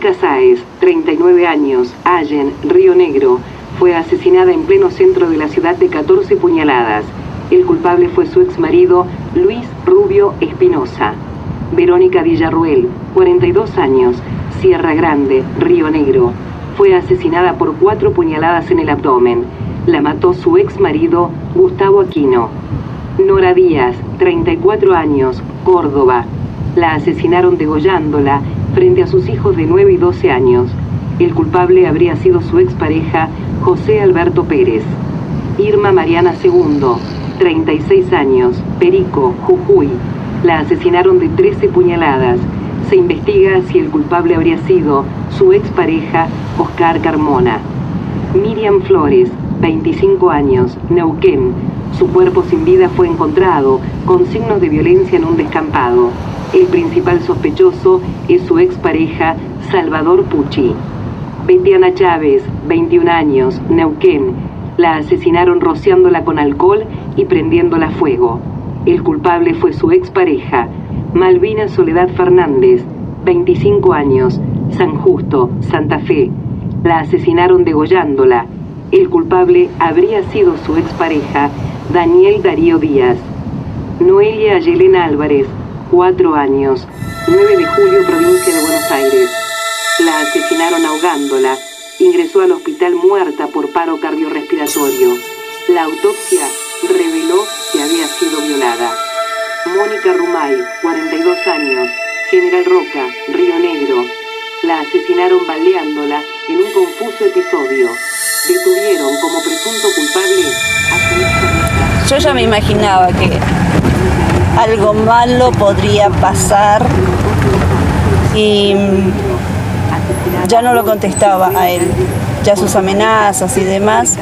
Mónica Sáez, 39 años, Allen, Río Negro, fue asesinada en pleno centro de la ciudad de 14 puñaladas. El culpable fue su exmarido, Luis Rubio Espinosa. Verónica Villarruel, 42 años, Sierra Grande, Río Negro, fue asesinada por 4 puñaladas en el abdomen. La mató su exmarido, Gustavo Aquino. Nora Díaz, 34 años, Córdoba. La asesinaron degollándola frente a sus hijos de 9 y 12 años. El culpable habría sido su expareja, José Alberto Pérez. Irma Mariana Segundo, 36 años, Perico, Jujuy. La asesinaron de 13 puñaladas. Se investiga si el culpable habría sido su expareja, Oscar Carmona. Miriam Flores, 25 años, Neuquén. Su cuerpo sin vida fue encontrado con signos de violencia en un descampado. El principal sospechoso es su expareja, Salvador Pucci. Betiana Chávez, 21 años, Neuquén. La asesinaron rociándola con alcohol y prendiéndola a fuego. El culpable fue su expareja, Malvina Soledad Fernández, 25 años, San Justo, Santa Fe. La asesinaron degollándola. El culpable habría sido su expareja, Daniel Darío Díaz. Noelia Yelena Álvarez, 4 años, 9 de julio, provincia de Buenos Aires. La asesinaron ahogándola. Ingresó al hospital muerta por paro cardiorrespiratorio. La autopsia reveló que había sido violada. Mónica Rumay, 42 años, General Roca, Río Negro. La asesinaron baleándola en un confuso episodio. Detuvieron como presunto culpable a su expareja. Yo ya me imaginaba que algo malo podría pasar y ya no lo contestaba a él. Ya sus amenazas y demás,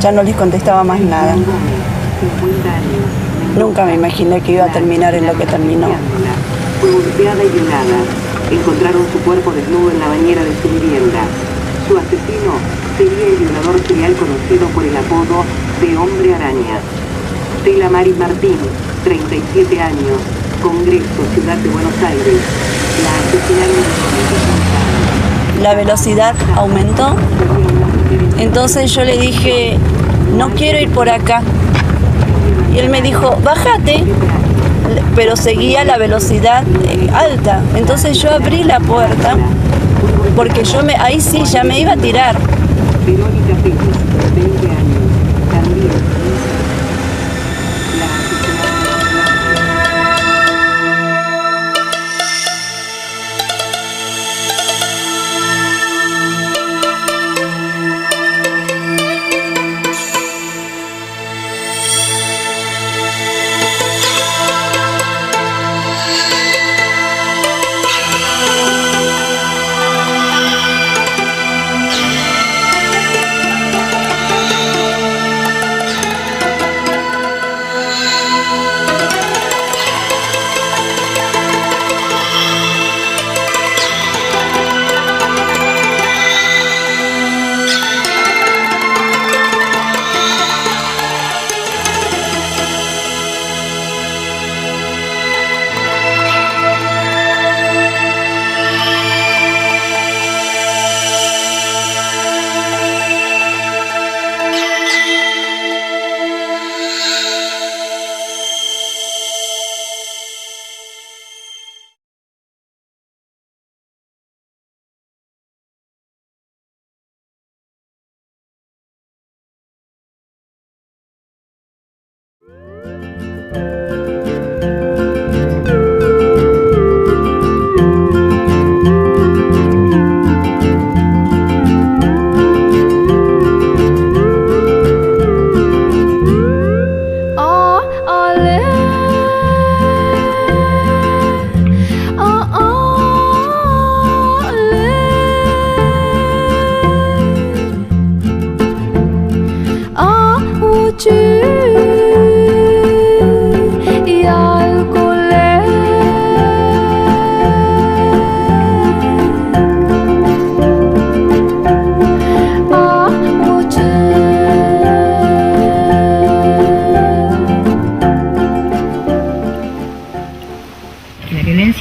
ya no les contestaba más nada. Nunca me imaginé que iba a terminar en lo que terminó. Fue golpeada y violada. Encontraron su cuerpo desnudo en la bañera de su vivienda. Su asesino sería el violador serial conocido por el apodo de Hombre Araña. Tela Maris Martín, 37 años, Congreso, Ciudad de Buenos Aires. La asesinaron en La velocidad aumentó. Entonces yo le dije, no quiero ir por acá. Y él me dijo, bájate. Pero seguía la velocidad alta. Entonces yo abrí la puerta porque ahí sí ya me iba a tirar. Verónica Pérez, 20 años, también.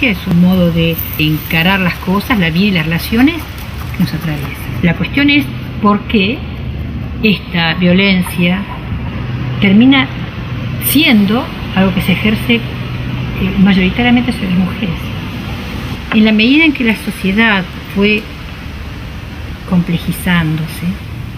Es un modo de de encarar las cosas, la vida y las relaciones que nos atraviesan. La cuestión es por qué esta violencia termina siendo algo que se ejerce mayoritariamente sobre las mujeres. En la medida en que la sociedad fue complejizándose,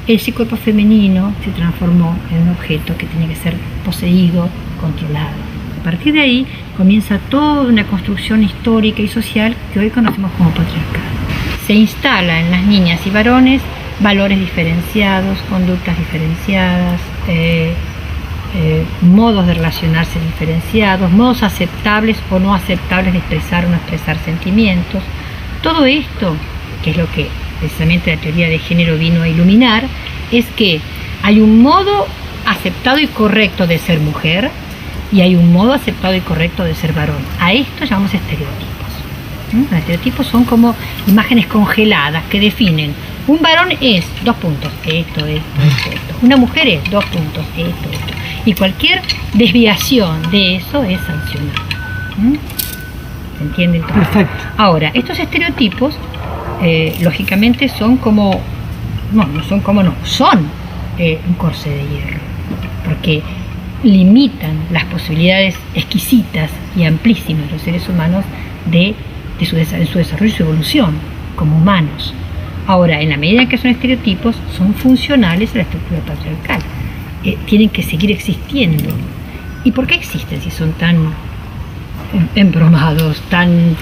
ese cuerpo femenino se transformó en un objeto que tenía que ser poseído, controlado. A partir de ahí comienza toda una construcción histórica y social que hoy conocemos como patriarcado. Se instala en las niñas y varones valores diferenciados, conductas diferenciadas, modos de relacionarse diferenciados, modos aceptables o no aceptables de expresar o no expresar sentimientos. Todo esto, que es lo que precisamente la teoría de género vino a iluminar, es que hay un modo aceptado y correcto de ser mujer y hay un modo aceptado y correcto de ser varón. A esto llamamos estereotipos. Los estereotipos son como imágenes congeladas que definen: un varón es, esto. Una mujer es, esto. Y cualquier desviación de eso es sancionada. ¿Se entiende entonces? Perfecto. Ahora, estos estereotipos, lógicamente son son un corsé de hierro, porque limitan las posibilidades exquisitas y amplísimas de los seres humanos de su desarrollo y su evolución como humanos. Ahora, en la medida en que son estereotipos, son funcionales a la estructura patriarcal. Tienen que seguir existiendo. ¿Y por qué existen si son tan embromados, tan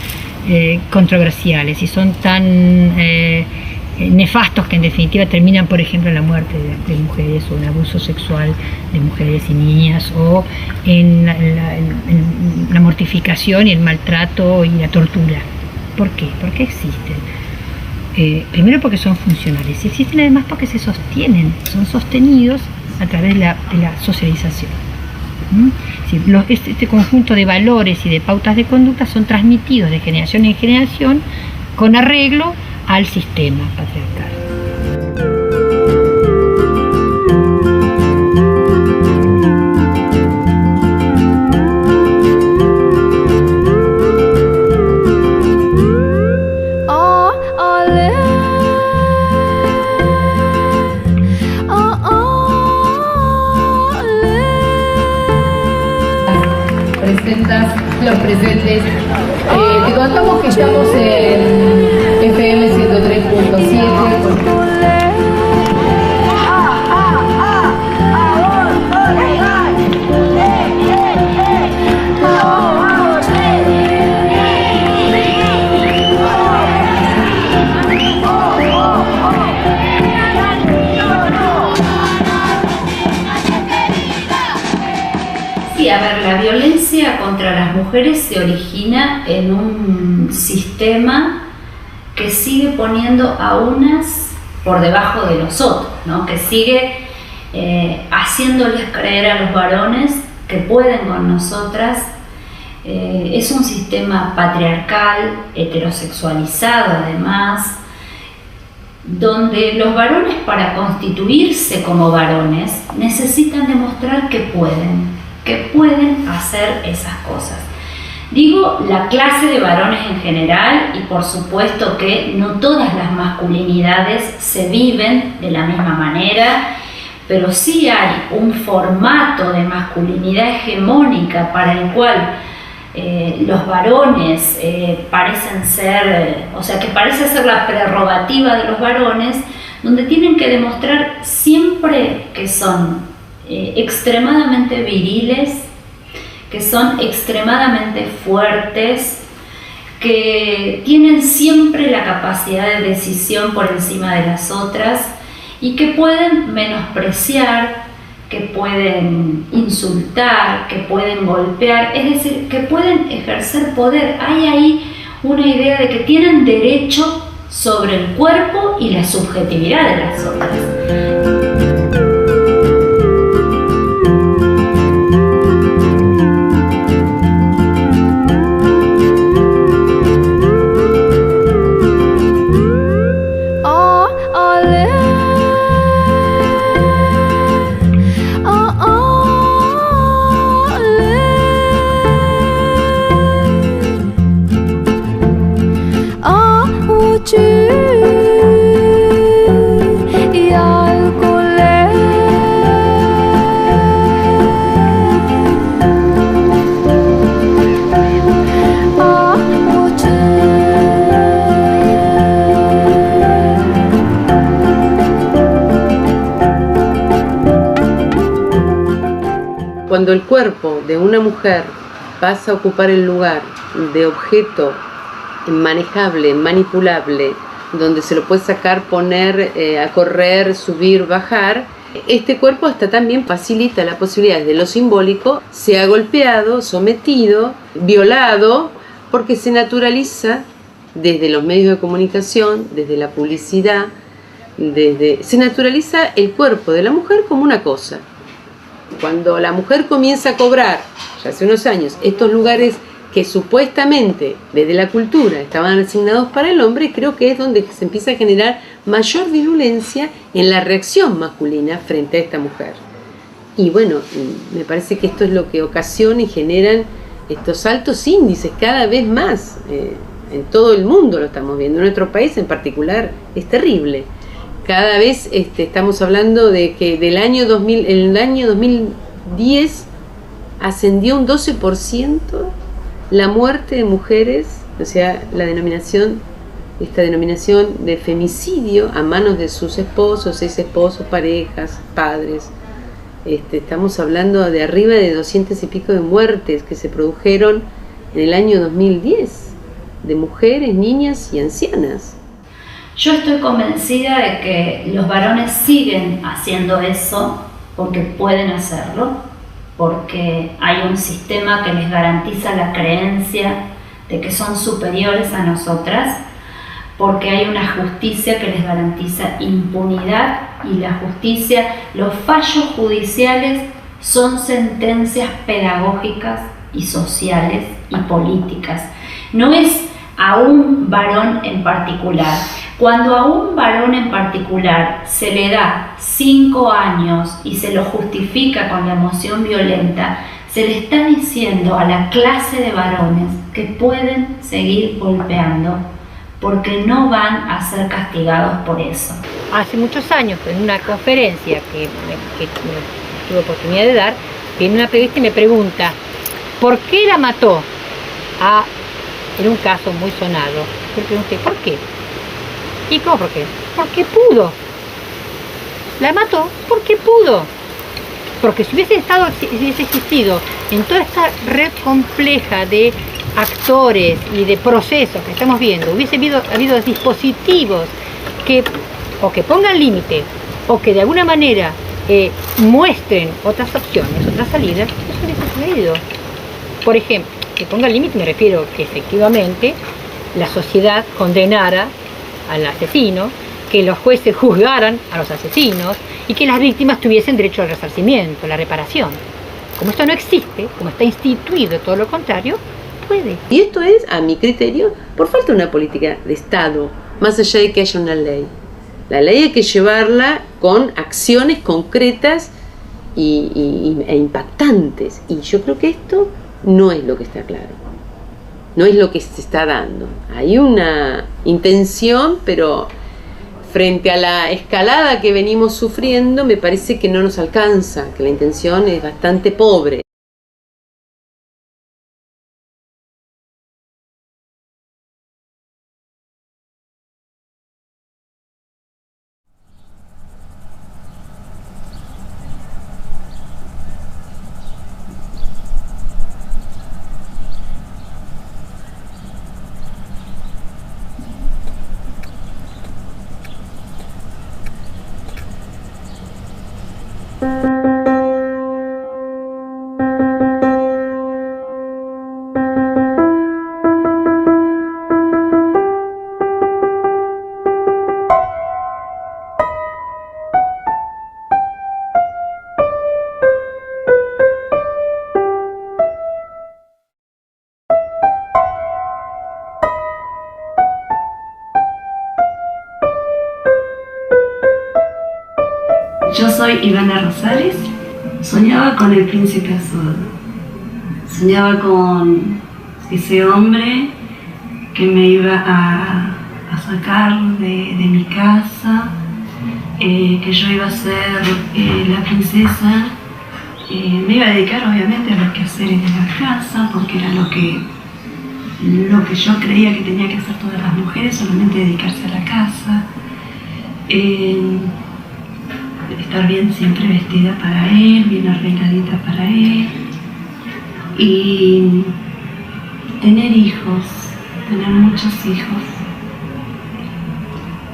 controversiales, si son tan nefastos que en definitiva terminan, por ejemplo, en la muerte de mujeres o en abuso sexual de mujeres y niñas o en la mortificación y el maltrato y la tortura? ¿Por qué? ¿Por qué existen? Primero porque son funcionales y existen además porque se sostienen, son sostenidos a través de la socialización. Este conjunto de valores y de pautas de conducta son transmitidos de generación en generación con arreglo al sistema patriarcal. Los presentes. Te contamos que estamos en FM 103.7. Sí, a ver, la violencia contra las mujeres se origina en un sistema que sigue poniendo a unas por debajo de los otros, ¿no? Que sigue haciéndoles creer a los varones que pueden con nosotras. Es un sistema patriarcal, heterosexualizado además, donde los varones, para constituirse como varones, necesitan demostrar que pueden hacer esas cosas. Digo la clase de varones en general, y por supuesto que no todas las masculinidades se viven de la misma manera, pero sí hay un formato de masculinidad hegemónica para el cual los varones parecen ser, que parece ser la prerrogativa de los varones, donde tienen que demostrar siempre que son extremadamente viriles, que son extremadamente fuertes, que tienen siempre la capacidad de decisión por encima de las otras y que pueden menospreciar, que pueden insultar, que pueden golpear, es decir, que pueden ejercer poder. Hay ahí una idea de que tienen derecho sobre el cuerpo y la subjetividad de las otras. cuando el cuerpo de una mujer pasa a ocupar el lugar de objeto manejable, manipulable, donde se lo puede sacar, poner, a correr, subir, bajar, este cuerpo hasta también facilita la posibilidad de lo simbólico sea golpeado, sometido, violado, porque se naturaliza desde los medios de comunicación, desde la publicidad, se naturaliza el cuerpo de la mujer como una cosa. Cuando la mujer comienza a cobrar, ya hace unos años, estos lugares que supuestamente desde la cultura estaban asignados para el hombre, creo que es donde se empieza a generar mayor virulencia en la reacción masculina frente a esta mujer. Y bueno, me parece que esto es lo que ocasiona y generan estos altos índices cada vez más. En todo el mundo lo estamos viendo, en nuestro país en particular es terrible. Cada vez estamos hablando de que en el año 2010 ascendió un 12% la muerte de mujeres, o sea, esta denominación de femicidio a manos de sus esposos, ex esposos, parejas, padres. Estamos hablando de arriba de 200 y pico de muertes que se produjeron en el año 2010, de mujeres, niñas y ancianas. Yo estoy convencida de que los varones siguen haciendo eso porque pueden hacerlo, porque hay un sistema que les garantiza la creencia de que son superiores a nosotras, porque hay una justicia que les garantiza impunidad, y la justicia, los fallos judiciales son sentencias pedagógicas y sociales y políticas. No es a un varón en particular. Cuando a un varón en particular se le da 5 años y se lo justifica con la emoción violenta, se le está diciendo a la clase de varones que pueden seguir golpeando porque no van a ser castigados por eso. Hace muchos años, en una conferencia que tuve oportunidad de dar, viene una periodista y me pregunta ¿por qué la mató? En un caso muy sonado. Yo le pregunté, ¿por qué? ¿Y cómo por qué? Porque pudo. La mató porque pudo. Porque si hubiese existido en toda esta red compleja de actores y de procesos que estamos viendo, hubiese habido dispositivos que o que pongan límite o que de alguna manera muestren otras opciones, otras salidas, eso hubiese sucedido. Por ejemplo, que ponga límite me refiero que efectivamente la sociedad condenara al asesino, que los jueces juzgaran a los asesinos y que las víctimas tuviesen derecho al resarcimiento, a la reparación. Como esto no existe, como está instituido todo lo contrario, puede. Y esto es, a mi criterio, por falta de una política de Estado, más allá de que haya una ley. La ley hay que llevarla con acciones concretas e impactantes. Y yo creo que esto no es lo que está claro. No es lo que se está dando. Hay una intención, pero frente a la escalada que venimos sufriendo, me parece que no nos alcanza, que la intención es bastante pobre. Yo soy Ivana Rosales, soñaba con el príncipe azul, soñaba con ese hombre que me iba a sacar de mi casa, que yo iba a ser la princesa, me iba a dedicar obviamente a los quehaceres de la casa, porque era lo que yo creía que tenía que hacer todas las mujeres, solamente dedicarse a la casa. estar bien siempre vestida para él, bien arregladita para él, y tener hijos, tener muchos hijos.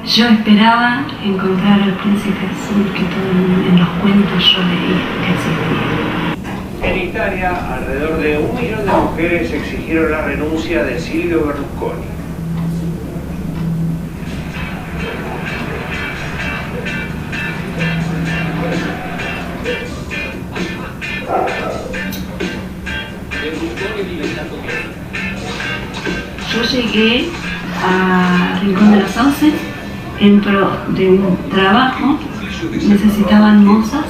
Yo esperaba encontrar al príncipe azul que todo el mundo, en los cuentos yo leía que existía. En Italia, alrededor de 1 millón de mujeres exigieron la renuncia de Silvio Berlusconi. Yo llegué a Rincón de los Sauces en pro de un trabajo, necesitaban mozas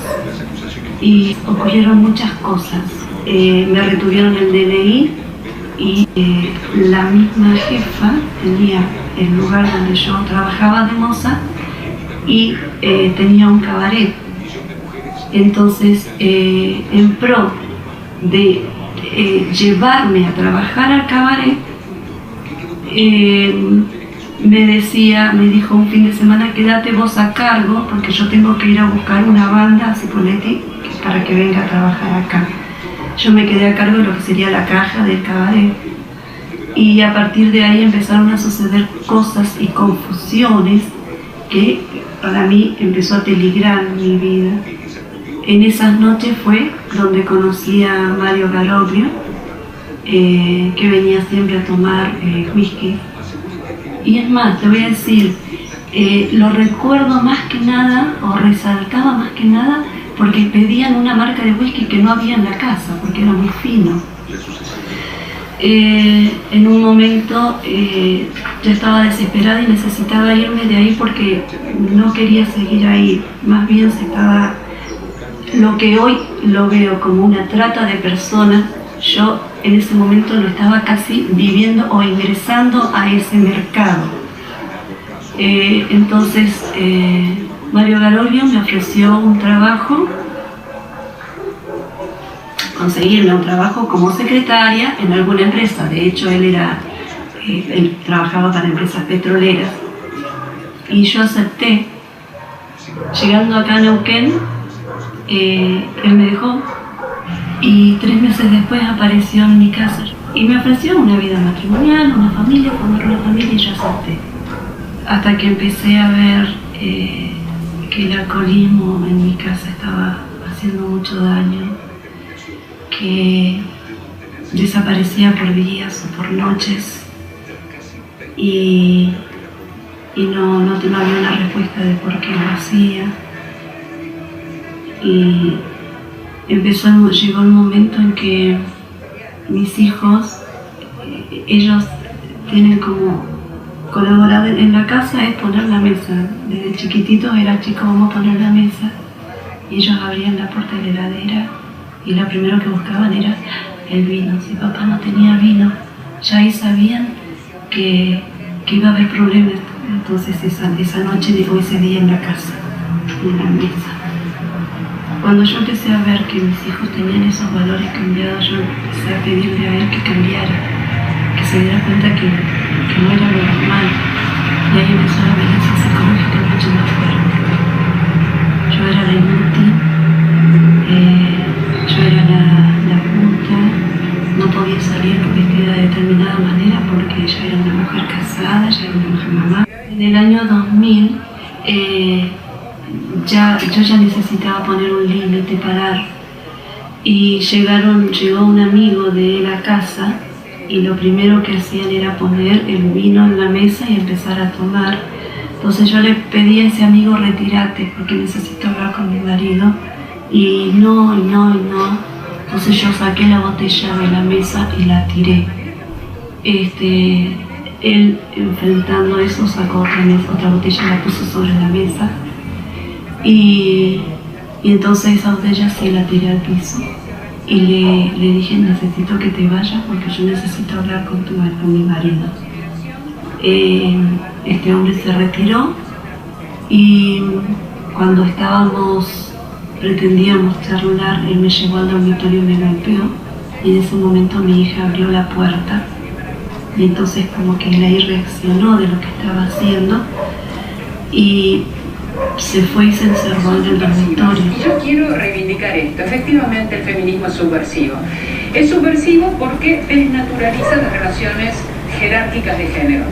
y ocurrieron muchas cosas. Me retuvieron el DNI y la misma jefa tenía el lugar donde yo trabajaba de moza y tenía un cabaret. Entonces, en pro de llevarme a trabajar al cabaret, me dijo un fin de semana, quédate vos a cargo porque yo tengo que ir a buscar una banda, Cipoletti, para que venga a trabajar acá. Yo me quedé a cargo de lo que sería la caja del cabaret y a partir de ahí empezaron a suceder cosas y confusiones que para mí empezó a peligrar mi vida. En esas noches fue donde conocí a Mario Garoglio, que venía siempre a tomar whisky. Y es más, te voy a decir, lo recuerdo más que nada, o resaltaba más que nada, porque pedían una marca de whisky que no había en la casa, porque era muy fino. En un momento yo estaba desesperada y necesitaba irme de ahí porque no quería seguir ahí, más bien se estaba, lo que hoy lo veo como una trata de personas, yo en ese momento lo estaba casi viviendo o ingresando a ese mercado. Entonces Mario Garoglio me ofreció un trabajo, conseguirme un trabajo como secretaria en alguna empresa. De hecho él trabajaba para empresas petroleras y yo acepté. Llegando acá a Neuquén, él me dejó y 3 meses después apareció en mi casa y me ofreció una vida matrimonial, una familia, formar una familia, y yo acepté. Hasta que empecé a ver que el alcoholismo en mi casa estaba haciendo mucho daño, que desaparecía por días o por noches y no había una respuesta de por qué lo hacía. Y llegó un momento en que mis hijos, ellos tienen como colaborar en la casa, es poner la mesa. Desde chiquititos era chico, vamos a poner la mesa, y ellos abrían la puerta de la heladera y lo primero que buscaban era el vino. Si papá no tenía vino, ya ahí sabían que iba a haber problemas. Entonces esa noche o ese día en la casa, en la mesa. Cuando yo empecé a ver que mis hijos tenían esos valores cambiados, yo empecé a pedirle a él que cambiara, que se diera cuenta que no era lo normal. Y ahí empezó la violencia psicológica mucho más fuerte. Yo era la inútil, yo era la puta, no podía salir vestida de determinada manera porque ya era una mujer casada, ya era una mujer mamá. En el año 2000, yo ya necesitaba poner un límite, parar, y llegó un amigo de la casa y lo primero que hacían era poner el vino en la mesa y empezar a tomar. Entonces yo le pedí a ese amigo, retírate porque necesito hablar con mi marido, y no. Entonces yo saqué la botella de la mesa y la tiré. Él, enfrentando eso, sacó otra botella y la puso sobre la mesa. Y entonces esa botella sí la tiré al piso y le dije, necesito que te vayas porque yo necesito hablar con mi marido. Este hombre se retiró y cuando pretendíamos charlar, él me llevó al dormitorio y me golpeó, y en ese momento mi hija abrió la puerta y entonces como que él ahí reaccionó de lo que estaba haciendo y se fue y se encerró en el dormitorio. Y yo quiero reivindicar esto. Efectivamente, el feminismo es subversivo. Es subversivo porque desnaturaliza las relaciones jerárquicas de género.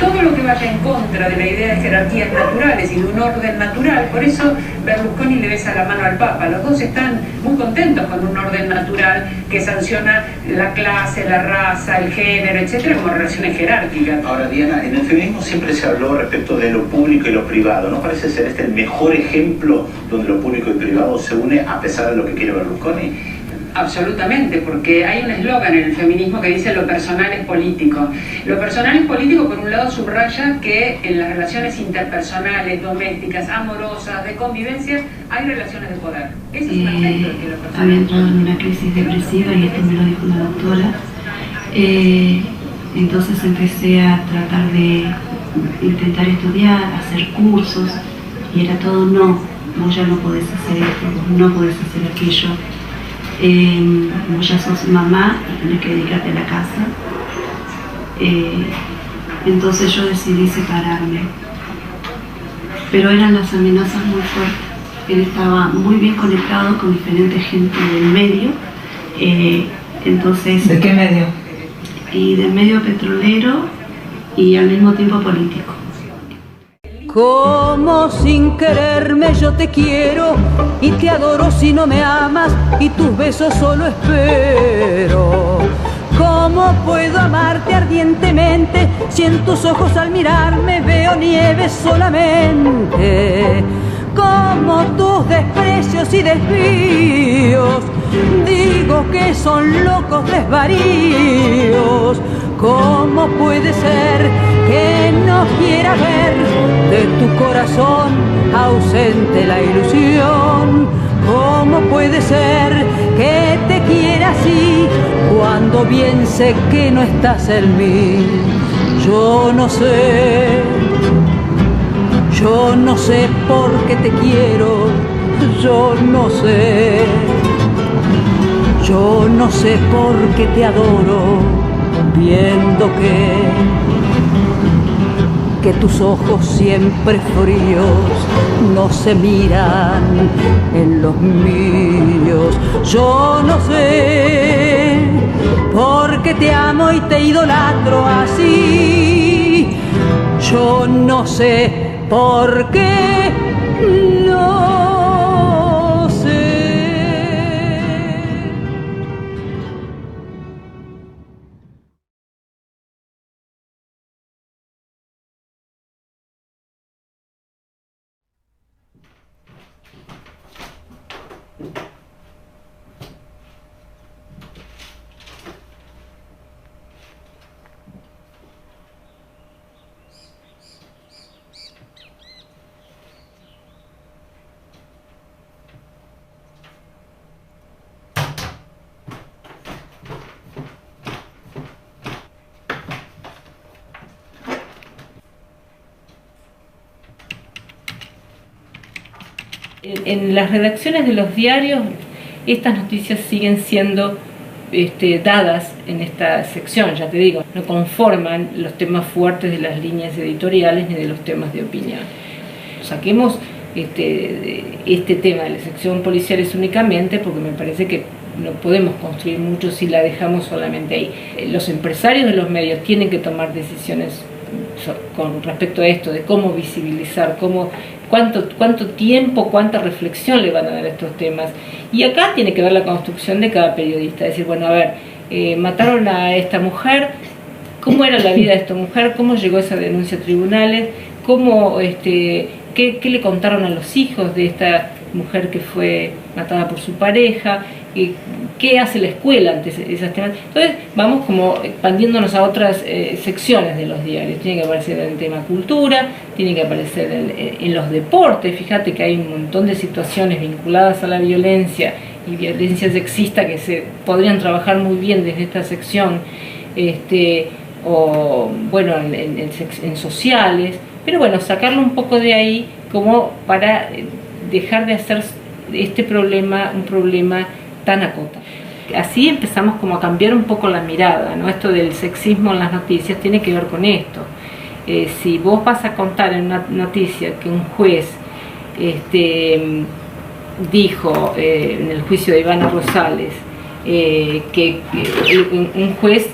Todo lo que vaya en contra de la idea de jerarquías naturales y de un orden natural, por eso Berlusconi le besa la mano al Papa. Los dos están muy contentos con un orden natural que sanciona la clase, la raza, el género, etcétera, como relaciones jerárquicas. Ahora, Diana, en el feminismo siempre se habló respecto de lo público y lo privado. ¿No parece ser este el mejor ejemplo donde lo público y privado se une a pesar de lo que quiere Berlusconi? Absolutamente, porque hay un eslogan en el feminismo que dice lo personal es político. Lo personal es político, por un lado, subraya que en las relaciones interpersonales, domésticas, amorosas, de convivencia, hay relaciones de poder. Ese es un aspecto de que lo personal. Había entrado en una crisis depresiva y esto me lo dijo la doctora. Entonces empecé a tratar de intentar estudiar, hacer cursos, y era todo no, vos ya no podés hacer esto, vos no podés hacer aquello. Vos ya sos mamá y tenés que dedicarte a la casa. Entonces yo decidí separarme, pero eran las amenazas muy fuertes. Él estaba muy bien conectado con diferente gente del medio, entonces... ¿De qué medio? Y del medio petrolero y al mismo tiempo político. Como sin quererme yo te quiero y te adoro si no me amas y tus besos solo espero. ¿Cómo puedo amarte ardientemente si en tus ojos al mirarme veo nieve solamente? Como tus desprecios y desvíos digo que son locos desvaríos. ¿Cómo puede ser que no quiera ver de tu corazón ausente la ilusión? ¿Cómo puede ser que te quiera así cuando bien sé que no estás en mí? Yo no sé por qué te quiero, yo no sé por qué te adoro, viendo que tus ojos siempre fríos no se miran en los míos. Yo no sé por qué te amo y te idolatro así. Yo no sé por qué no sé. En las redacciones de los diarios estas noticias siguen siendo dadas en esta sección, ya te digo, no conforman los temas fuertes de las líneas editoriales ni de los temas de opinión. Saquemos este tema de la sección policiales únicamente porque me parece que no podemos construir mucho si la dejamos solamente ahí. Los empresarios de los medios tienen que tomar decisiones con respecto a esto, de cómo visibilizar, cuánto tiempo, cuánta reflexión le van a dar a estos temas. Y acá tiene que ver la construcción de cada periodista, decir, bueno, a ver, mataron a esta mujer, ¿cómo era la vida de esta mujer? ¿Cómo llegó esa denuncia a tribunales? ¿Cómo, qué le contaron a los hijos de esta mujer que fue matada por su pareja? ¿Qué hace la escuela ante esas temas? Entonces vamos como expandiéndonos a otras secciones de los diarios. Tiene que aparecer en el tema cultura, tiene que aparecer en los deportes. Fíjate que hay un montón de situaciones vinculadas a la violencia y violencia sexista que se podrían trabajar muy bien desde esta sección, o bueno, en sociales, pero bueno, sacarlo un poco de ahí como para dejar de hacer este problema un problema tan acotado. Así empezamos como a cambiar un poco la mirada, ¿no? Esto del sexismo en las noticias tiene que ver con esto. Si vos vas a contar en una noticia que un juez dijo en el juicio de Ivana Rosales que un juez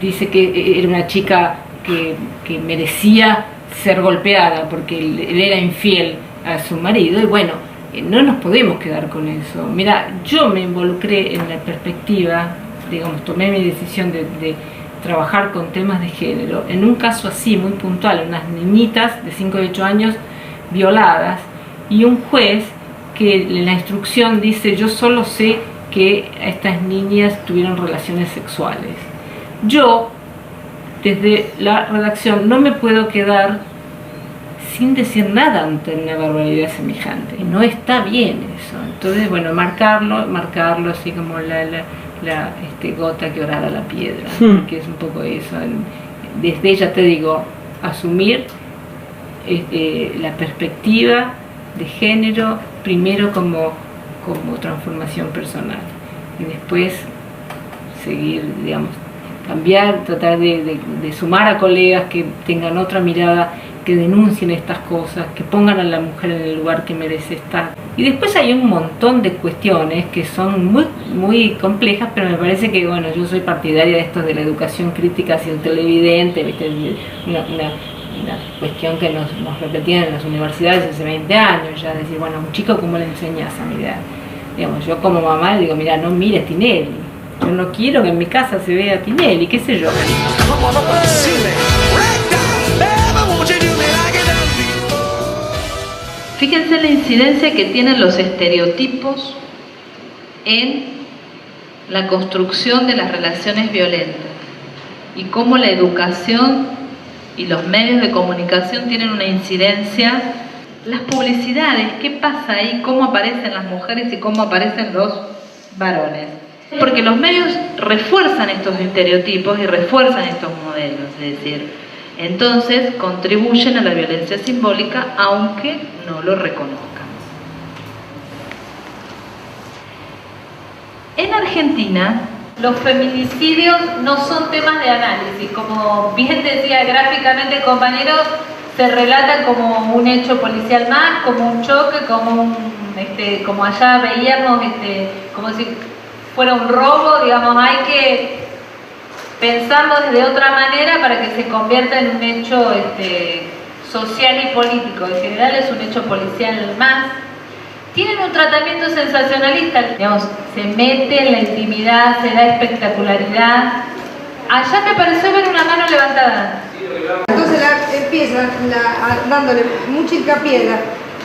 dice que era una chica que merecía ser golpeada porque él era infiel a su marido, y bueno, no nos podemos quedar con eso. Mira, yo me involucré en la perspectiva, digamos, tomé mi decisión de trabajar con temas de género en un caso así muy puntual, unas niñitas de 5 y 8 años violadas, y un juez que en la instrucción dice: yo solo sé que estas niñas tuvieron relaciones sexuales. Yo, desde la redacción, no me puedo quedar sin decir nada ante una barbaridad semejante. No está bien eso. Entonces, bueno, marcarlo así como la gota que orara la piedra, que es un poco eso. Desde ella, te digo, asumir la perspectiva de género primero como transformación personal, y después seguir, digamos, cambiar, tratar de sumar a colegas que tengan otra mirada, que denuncien estas cosas, que pongan a la mujer en el lugar que merece estar. Y después hay un montón de cuestiones que son muy, muy complejas, pero me parece que, bueno, yo soy partidaria de esto de la educación crítica hacia el televidente, ¿viste? Una cuestión que nos repetían en las universidades hace 20 años, ya decir, bueno, a un chico, ¿cómo le enseñas a mirar? Digamos, yo como mamá le digo: mira, no mires Tinelli, yo no quiero que en mi casa se vea Tinelli, qué sé yo. Fíjense la incidencia que tienen los estereotipos en la construcción de las relaciones violentas, y cómo la educación y los medios de comunicación tienen una incidencia. Las publicidades, ¿qué pasa ahí? ¿Cómo aparecen las mujeres y cómo aparecen los varones? Porque los medios refuerzan estos estereotipos y refuerzan estos modelos, es decir, entonces contribuyen a la violencia simbólica aunque no lo reconozcan. En Argentina, los feminicidios no son temas de análisis, como bien decía gráficamente el compañero, se relatan como un hecho policial más, como un choque, como allá veíamos, como si fuera un robo, digamos, hay que pensarlo de otra manera para que se convierta en un hecho social y político. En general es un hecho policial más. Tienen un tratamiento sensacionalista, digamos, se mete en la intimidad, se da espectacularidad. Allá me pareció ver una mano levantada. Entonces empieza dándole mucha hincapié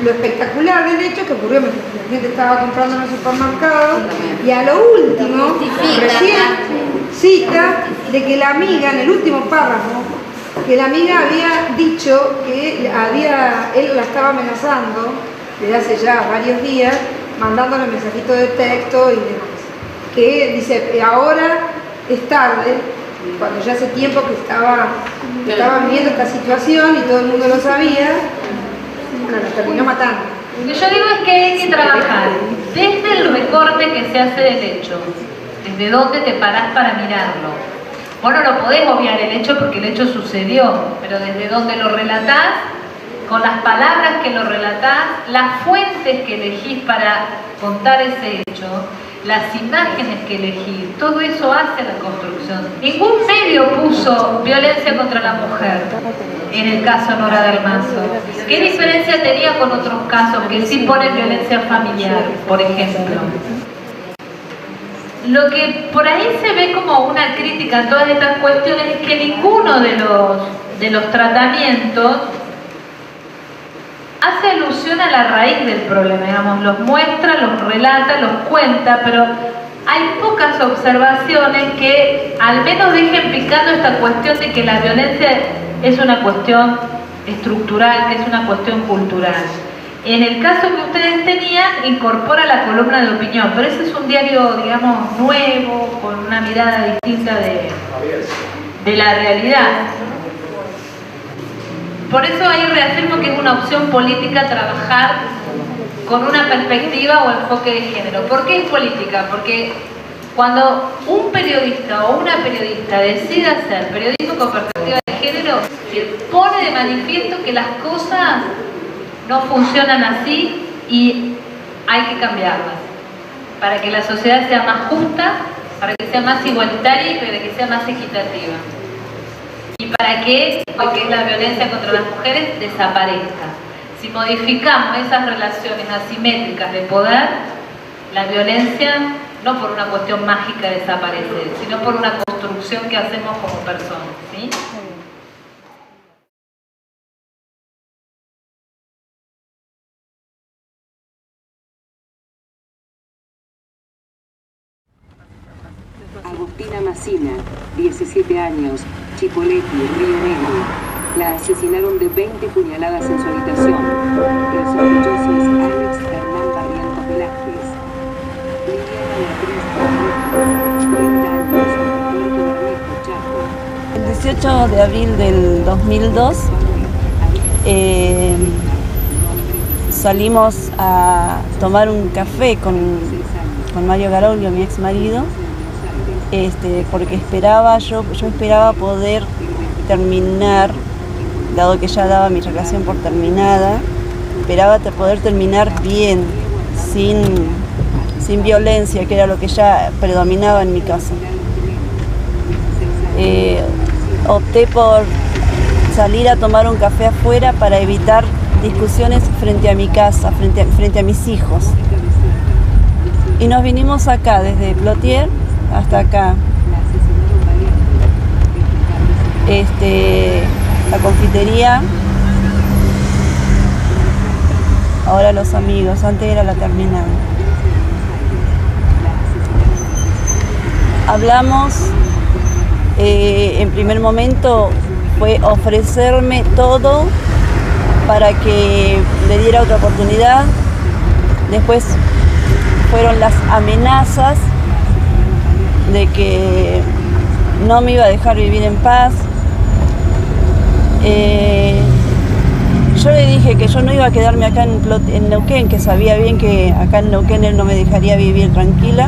lo espectacular del hecho que ocurrió mientras la gente estaba comprando en el supermercado, y a lo último, recién cita de que la amiga, en el último párrafo, que la amiga había dicho que él la estaba amenazando desde hace ya varios días, mandándole mensajitos de texto y demás. Que dice, ahora es tarde, cuando ya hace tiempo que estaba viviendo esta situación y todo el mundo lo sabía, bueno, nos terminó matando. Lo que yo digo es que hay que trabajar desde el recorte que se hace del hecho, desde dónde te parás para mirarlo. Vos no lo podés obviar el hecho porque el hecho sucedió, pero desde dónde lo relatás, con las palabras que lo relatás, las fuentes que elegís para contar ese hecho, las imágenes que elegís, todo eso hace la construcción. Ningún medio puso violencia contra la mujer en el caso Nora Dalmazo. ¿Qué diferencia tenía con otros casos que sí ponen violencia familiar, por ejemplo? Lo que por ahí se ve como una crítica en todas estas cuestiones es que ninguno de los tratamientos hace alusión a la raíz del problema, digamos, los muestra, los relata, los cuenta, pero hay pocas observaciones que al menos dejen picando esta cuestión de que la violencia es una cuestión estructural, que es una cuestión cultural. En el caso que ustedes tenían, incorpora la columna de opinión, pero ese es un diario, digamos, nuevo, con una mirada distinta de la realidad. Por eso ahí reafirmo que es una opción política trabajar con una perspectiva o enfoque de género. ¿Por qué es política? Porque cuando un periodista o una periodista decide hacer periodismo con perspectiva de género, se pone de manifiesto que las cosas no funcionan así y hay que cambiarlas para que la sociedad sea más justa, para que sea más igualitaria y para que sea más equitativa. Y para que lo que es la violencia contra las mujeres desaparezca. Si modificamos esas relaciones asimétricas de poder, la violencia no por una cuestión mágica desaparece, sino por una construcción que hacemos como personas, ¿sí? Agustina Massina, 17 años, Chipoleti, Río Negro. La asesinaron de 20 puñaladas en su habitación. El sospechoso es Alex Hernán Barrientos Velázquez. Liliana Beatriz, 30 años, Puerto Bermejo, Chaco. El 18 de abril del 2002 salimos a tomar un café con Mario Garoglio, mi ex marido, porque yo esperaba poder terminar, dado que ya daba mi relación por terminada, esperaba poder terminar bien, sin violencia, que era lo que ya predominaba en mi caso. Opté por salir a tomar un café afuera para evitar discusiones frente a mi casa, frente a mis hijos. Y nos vinimos acá, desde Plotier hasta acá. La confitería, ahora Los Amigos, antes era la terminal. Hablamos, en primer momento fue ofrecerme todo para que le diera otra oportunidad. Después fueron las amenazas de que no me iba a dejar vivir en paz. Yo le dije que yo no iba a quedarme acá en Neuquén, que sabía bien que acá en Neuquén él no me dejaría vivir tranquila.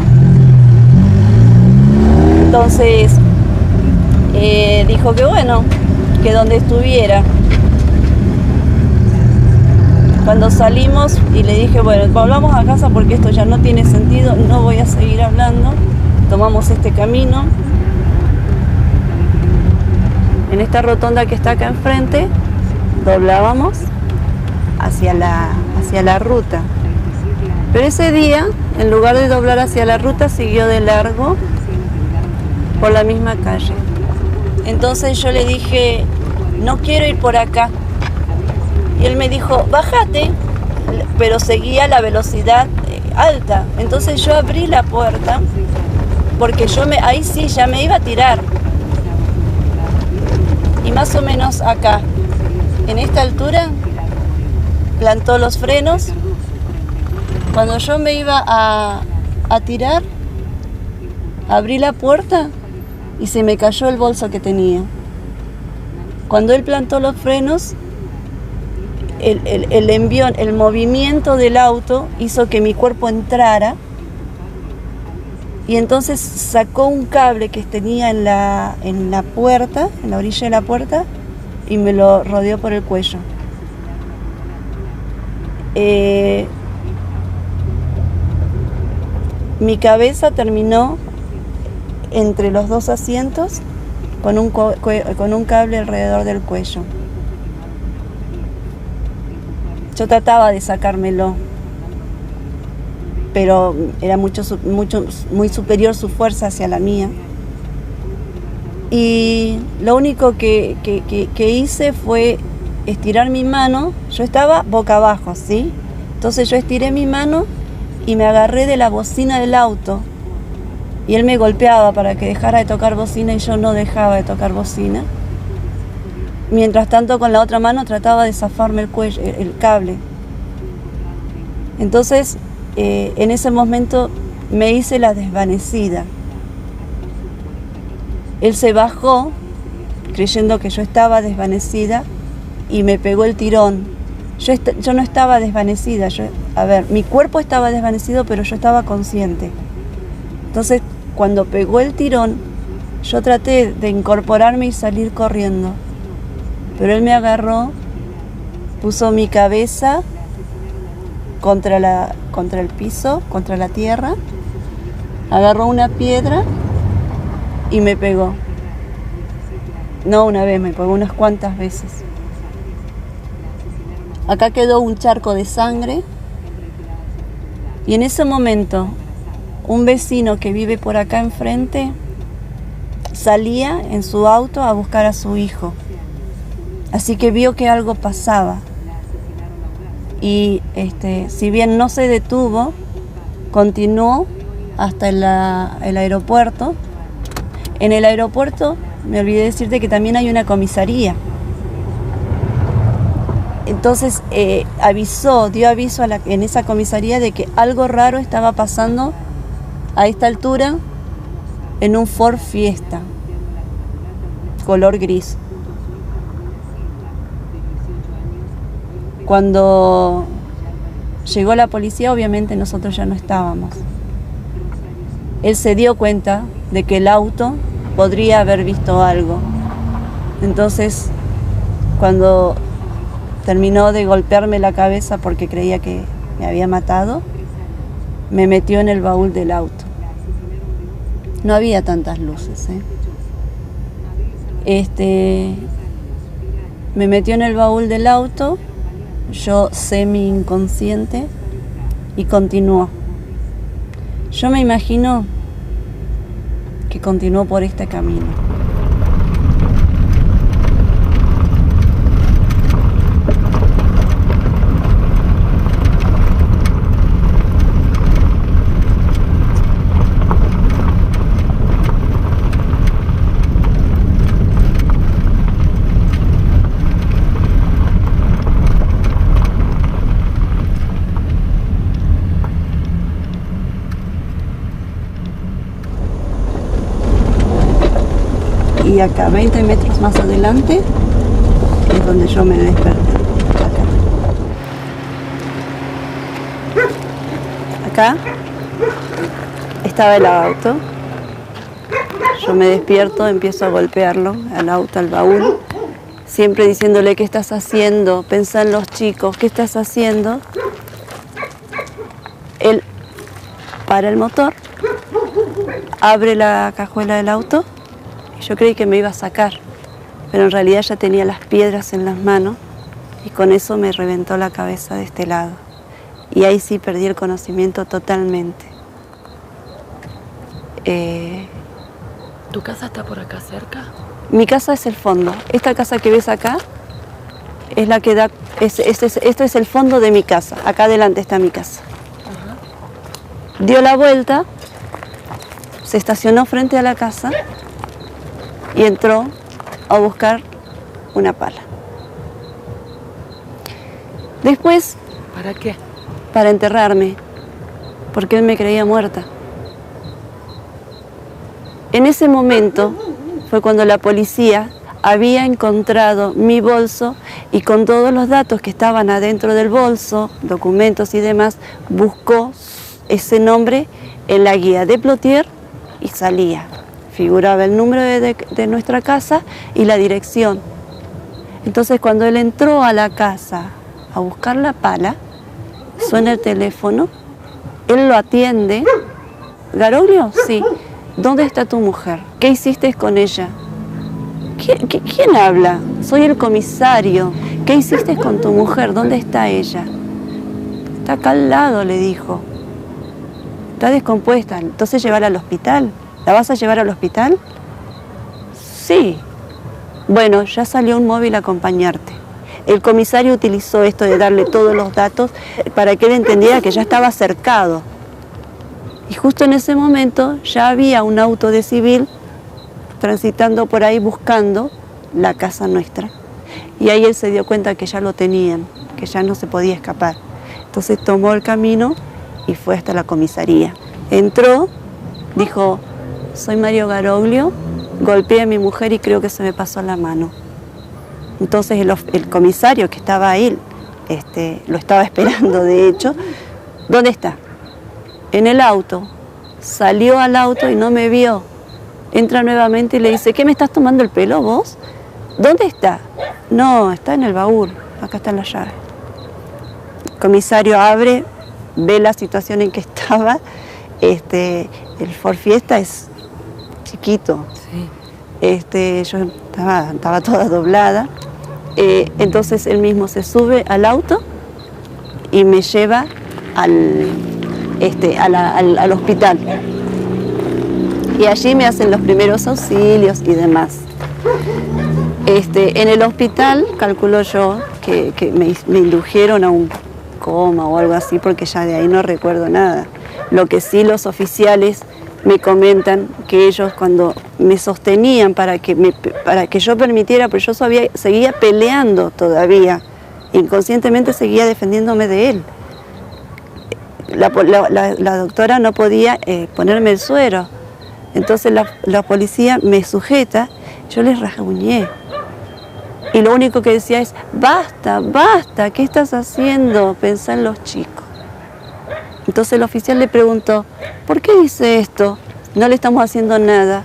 Entonces dijo que bueno, que donde estuviera. Cuando salimos y le dije, bueno, volvamos a casa porque esto ya no tiene sentido, no voy a seguir hablando, tomamos este camino. En esta rotonda que está acá enfrente, doblábamos hacia la ruta. Pero ese día, en lugar de doblar hacia la ruta, siguió de largo por la misma calle. Entonces yo le dije, no quiero ir por acá. Y él me dijo, bájate, pero seguía la velocidad alta. Entonces yo abrí la puerta, porque ahí sí ya me iba a tirar. Y más o menos acá, en esta altura, plantó los frenos. Cuando yo me iba a tirar, abrí la puerta y se me cayó el bolso que tenía. Cuando él plantó los frenos, el envión, el movimiento del auto hizo que mi cuerpo entrara y entonces sacó un cable que tenía en la puerta, en la orilla de la puerta, y me lo rodeó por el cuello. Mi cabeza terminó entre los dos asientos con un cable alrededor del cuello. Yo trataba de sacármelo, pero era muy superior su fuerza hacia la mía. Y lo único que hice fue estirar mi mano. Yo estaba boca abajo, ¿sí? Entonces yo estiré mi mano y me agarré de la bocina del auto. Y él me golpeaba para que dejara de tocar bocina y yo no dejaba de tocar bocina. Mientras tanto, con la otra mano trataba de zafarme el cable. Entonces, en ese momento me hice la desvanecida. Él se bajó, creyendo que yo estaba desvanecida, y me pegó el tirón. Yo no estaba desvanecida. Mi cuerpo estaba desvanecido, pero yo estaba consciente. Entonces, cuando pegó el tirón, yo traté de incorporarme y salir corriendo. Pero él me agarró puso mi cabeza contra el piso, contra la tierra, agarró una piedra y me pegó. No una vez, me pegó unas cuantas veces. Acá quedó un charco de sangre y en ese momento un vecino que vive por acá enfrente salía en su auto a buscar a su hijo. Así que vio que algo pasaba. Y si bien no se detuvo, continuó hasta el aeropuerto. En el aeropuerto, me olvidé decirte que también hay una comisaría. Entonces dio aviso en esa comisaría de que algo raro estaba pasando a esta altura en un Ford Fiesta, color gris. Cuando llegó la policía, obviamente nosotros ya no estábamos. Él se dio cuenta de que el auto podría haber visto algo. Entonces, cuando terminó de golpearme la cabeza porque creía que me había matado, me metió en el baúl del auto. No había tantas luces, me metió en el baúl del auto, yo semi inconsciente, y continuó. Yo me imagino que continuó por este camino. Y acá, 20 metros más adelante, es donde yo me desperté. Acá estaba el auto. Yo me despierto, empiezo a golpearlo, al auto, al baúl, siempre diciéndole: ¿qué estás haciendo? Pensá en los chicos, ¿qué estás haciendo? Él para el motor, abre la cajuela del auto. Yo creí que me iba a sacar, pero en realidad ya tenía las piedras en las manos y con eso me reventó la cabeza de este lado. Y ahí sí perdí el conocimiento totalmente. ¿Tu casa está por acá cerca? Mi casa es el fondo. Esta casa que ves acá es la que da... Esto es el fondo de mi casa. Acá adelante está mi casa. Ajá. Dio la vuelta, se estacionó frente a la casa y entró a buscar una pala. Después... ¿Para qué? Para enterrarme, porque él me creía muerta. En ese momento fue cuando la policía había encontrado mi bolso y con todos los datos que estaban adentro del bolso, documentos y demás, buscó ese nombre en la guía de Plotier y salía. Figuraba el número de nuestra casa y la dirección. Entonces, cuando él entró a la casa a buscar la pala, suena el teléfono, él lo atiende. ¿Garoglio? Sí. ¿Dónde está tu mujer? ¿Qué hiciste con ella? ¿Quién habla? Soy el comisario. ¿Qué hiciste con tu mujer? ¿Dónde está ella? Está acá al lado, le dijo. Está descompuesta. Entonces, llévala al hospital. ¿La vas a llevar al hospital? Sí. Bueno, ya salió un móvil a acompañarte. El comisario utilizó esto de darle todos los datos para que él entendiera que ya estaba cercado. Y justo en ese momento ya había un auto de civil transitando por ahí buscando la casa nuestra. Y ahí él se dio cuenta que ya lo tenían, que ya no se podía escapar. Entonces tomó el camino y fue hasta la comisaría. Entró, dijo: soy Mario Garoglio, golpeé a mi mujer y creo que se me pasó la mano. Entonces el comisario que estaba ahí, lo estaba esperando de hecho. ¿Dónde está? En el auto. Salió al auto y no me vio. Entra nuevamente y le dice: ¿qué me estás tomando el pelo vos? ¿Dónde está? No, está en el baúl. acá está la llave. El comisario abre, ve la situación en que estaba. El Ford Fiesta es chiquito. Sí. Yo estaba toda doblada. Entonces él mismo se sube al auto y me lleva al hospital. Y allí me hacen los primeros auxilios y demás. En el hospital, calculo yo, que me indujeron a un coma o algo así, porque ya de ahí no recuerdo nada. Lo que sí los oficiales me comentan que ellos cuando me sostenían para que yo permitiera, pero yo seguía peleando todavía, inconscientemente seguía defendiéndome de él. La doctora no podía ponerme el suero, entonces la policía me sujeta, yo les rasguñé. Y lo único que decía es, basta, basta, ¿qué estás haciendo? Pensá en los chicos. Entonces el oficial le preguntó, ¿por qué dice esto? No le estamos haciendo nada.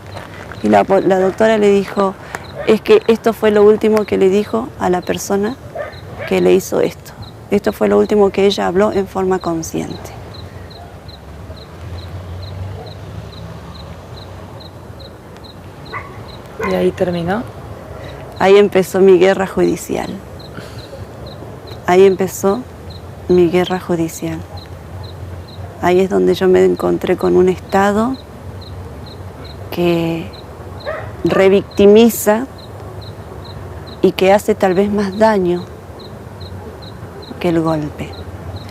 Y la doctora le dijo, es que esto fue lo último que le dijo a la persona que le hizo esto. Esto fue lo último que ella habló en forma consciente. ¿Y ahí terminó? Ahí empezó mi guerra judicial. Ahí empezó mi guerra judicial. Ahí es donde yo me encontré con un Estado que revictimiza y que hace tal vez más daño que el golpe.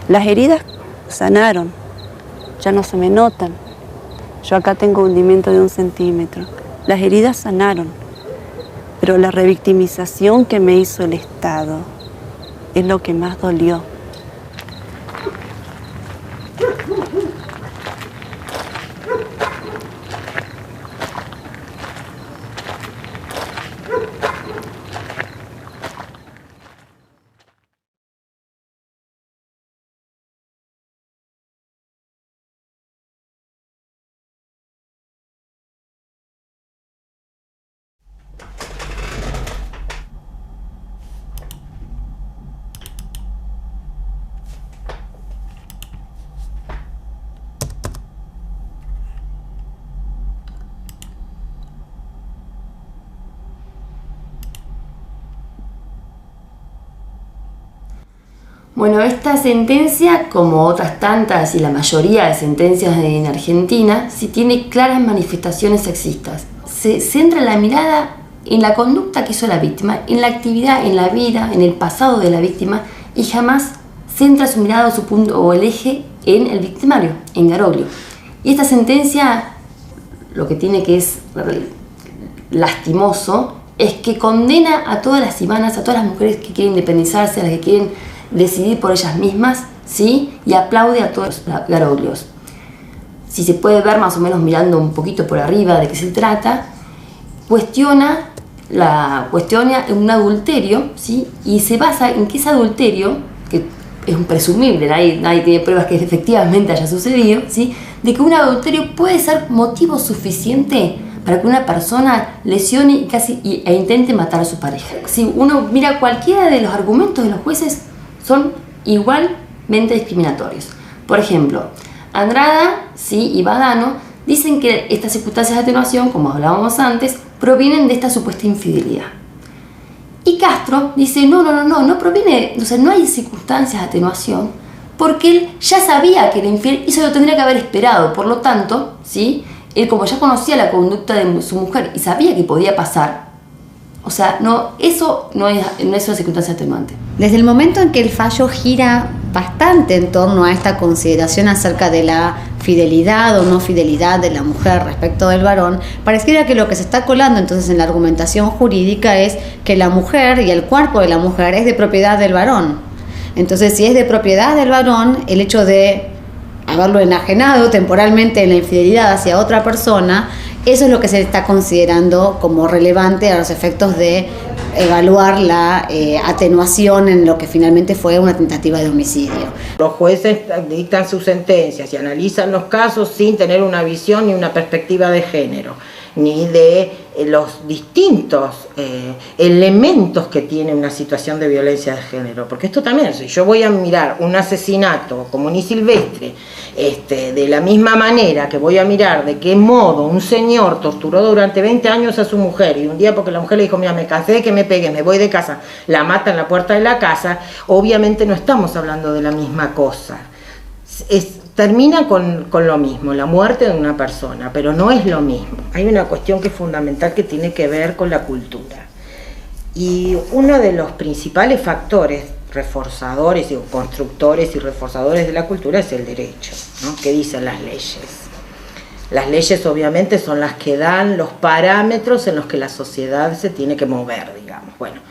Las heridas sanaron, ya no se me notan. Yo acá tengo hundimiento de 1 centímetro. Las heridas sanaron, pero la revictimización que me hizo el Estado es lo que más dolió. Bueno, esta sentencia, como otras tantas y la mayoría de sentencias en Argentina, sí tiene claras manifestaciones sexistas. Se centra la mirada en la conducta que hizo la víctima, en la actividad, en la vida, en el pasado de la víctima, y jamás centra su mirada o su punto o el eje en el victimario, en Garoglio. Y esta sentencia, lo que tiene que es lastimoso, es que condena a todas las ibanas, a todas las mujeres que quieren independizarse, a las que quieren decidir por ellas mismas, ¿sí? Y aplaude a todos los Garoglios. Si se puede ver más o menos mirando un poquito por arriba de qué se trata, cuestiona un adulterio, ¿sí? Y se basa en que ese adulterio, que es un presumible, nadie tiene pruebas que efectivamente haya sucedido, ¿sí? De que un adulterio puede ser motivo suficiente para que una persona lesione e intente matar a su pareja. Si uno mira cualquiera de los argumentos de los jueces, son igualmente discriminatorios. Por ejemplo, Andrada, sí, y Badano dicen que estas circunstancias de atenuación, como hablábamos antes, provienen de esta supuesta infidelidad. Y Castro dice, no proviene, o sea, no hay circunstancias de atenuación, porque él ya sabía que era infiel y se lo tendría que haber esperado. Por lo tanto, ¿sí? Él, como ya conocía la conducta de su mujer y sabía que podía pasar, o sea, eso no es una circunstancia atenuante. Desde el momento en que el fallo gira bastante en torno a esta consideración acerca de la fidelidad o no fidelidad de la mujer respecto del varón, pareciera que lo que se está colando entonces en la argumentación jurídica es que la mujer y el cuerpo de la mujer es de propiedad del varón. Entonces, si es de propiedad del varón, el hecho de haberlo enajenado temporalmente en la infidelidad hacia otra persona, eso es lo que se está considerando como relevante a los efectos de evaluar la atenuación en lo que finalmente fue una tentativa de homicidio. Los jueces dictan sus sentencias y analizan los casos sin tener una visión ni una perspectiva de género. ni de los distintos elementos que tiene una situación de violencia de género, porque esto también, si yo voy a mirar un asesinato común y silvestre, de la misma manera que voy a mirar de qué modo un señor torturó durante 20 años a su mujer, y un día porque la mujer le dijo, mira, me cansé de que me pegue, me voy de casa, la mata en la puerta de la casa, obviamente no estamos hablando de la misma cosa. Termina con lo mismo, la muerte de una persona, pero no es lo mismo. Hay una cuestión que es fundamental que tiene que ver con la cultura. Y uno de los principales factores reforzadores y constructores y reforzadores de la cultura es el derecho, ¿no? ¿Qué dicen las leyes? Las leyes obviamente son las que dan los parámetros en los que la sociedad se tiene que mover, digamos. Bueno,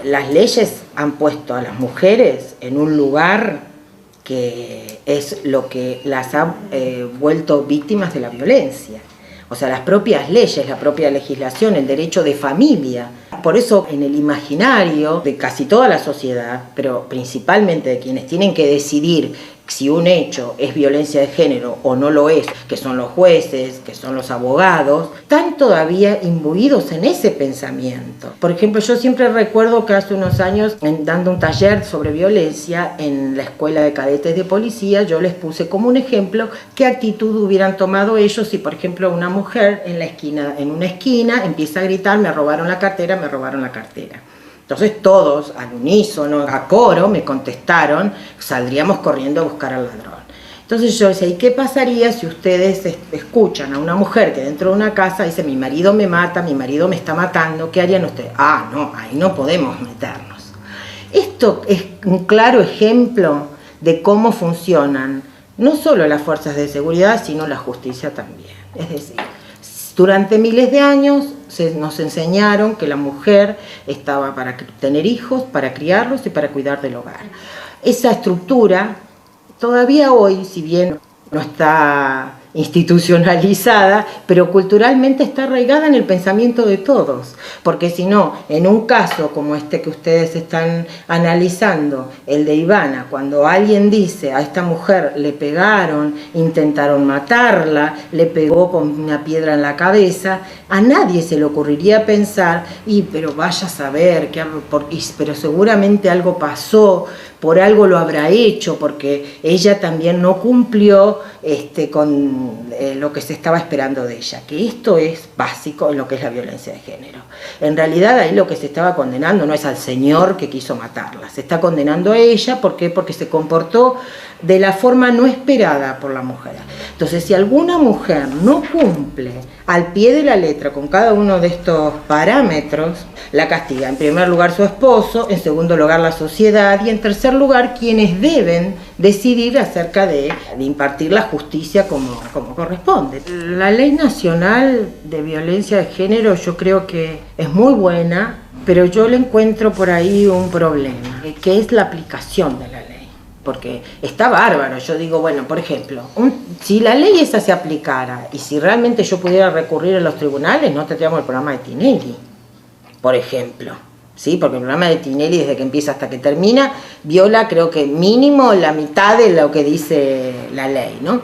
las leyes han puesto a las mujeres en un lugar que es lo que las ha vuelto víctimas de la violencia. O sea, las propias leyes, la propia legislación, el derecho de familia. Por eso en el imaginario de casi toda la sociedad, pero principalmente de quienes tienen que decidir si un hecho es violencia de género o no lo es, que son los jueces, que son los abogados, están todavía imbuidos en ese pensamiento. Por ejemplo, yo siempre recuerdo que hace unos años, dando un taller sobre violencia en la escuela de cadetes de policía, yo les puse como un ejemplo qué actitud hubieran tomado ellos si, por ejemplo, una mujer en una esquina empieza a gritar, me robaron la cartera, me robaron la cartera. Entonces todos, al unísono, a coro, me contestaron, saldríamos corriendo a buscar al ladrón. Entonces yo decía, ¿y qué pasaría si ustedes escuchan a una mujer que dentro de una casa dice, mi marido me mata, mi marido me está matando, ¿qué harían ustedes? Ah, no, ahí no podemos meternos. Esto es un claro ejemplo de cómo funcionan no solo las fuerzas de seguridad, sino la justicia también. Es decir, durante miles de años nos enseñaron que la mujer estaba para tener hijos, para criarlos y para cuidar del hogar. Esa estructura todavía hoy, si bien no está institucionalizada, pero culturalmente está arraigada en el pensamiento de todos, porque si no, en un caso como este que ustedes están analizando, el de Ivana, cuando alguien dice a esta mujer le pegaron, intentaron matarla, le pegó con una piedra en la cabeza, a nadie se le ocurriría pensar, pero vaya a saber, pero seguramente algo pasó, por algo lo habrá hecho, porque ella también no cumplió con lo que se estaba esperando de ella, que esto es básico en lo que es la violencia de género. En realidad ahí lo que se estaba condenando no es al señor que quiso matarla, se está condenando a ella, ¿por qué? Porque se comportó de la forma no esperada por la mujer. Entonces, si alguna mujer no cumple al pie de la letra con cada uno de estos parámetros, la castiga en primer lugar su esposo, en segundo lugar la sociedad y en tercer lugar quienes deben decidir acerca de impartir la justicia como corresponde. La Ley Nacional de Violencia de Género yo creo que es muy buena, pero yo le encuentro por ahí un problema, que es la aplicación de la ley. Porque está bárbaro, yo digo, bueno, por ejemplo, si la ley esa se aplicara y si realmente yo pudiera recurrir a los tribunales, no tendríamos el programa de Tinelli, por ejemplo, ¿sí? Porque el programa de Tinelli, desde que empieza hasta que termina, viola creo que mínimo la mitad de lo que dice la ley, ¿no?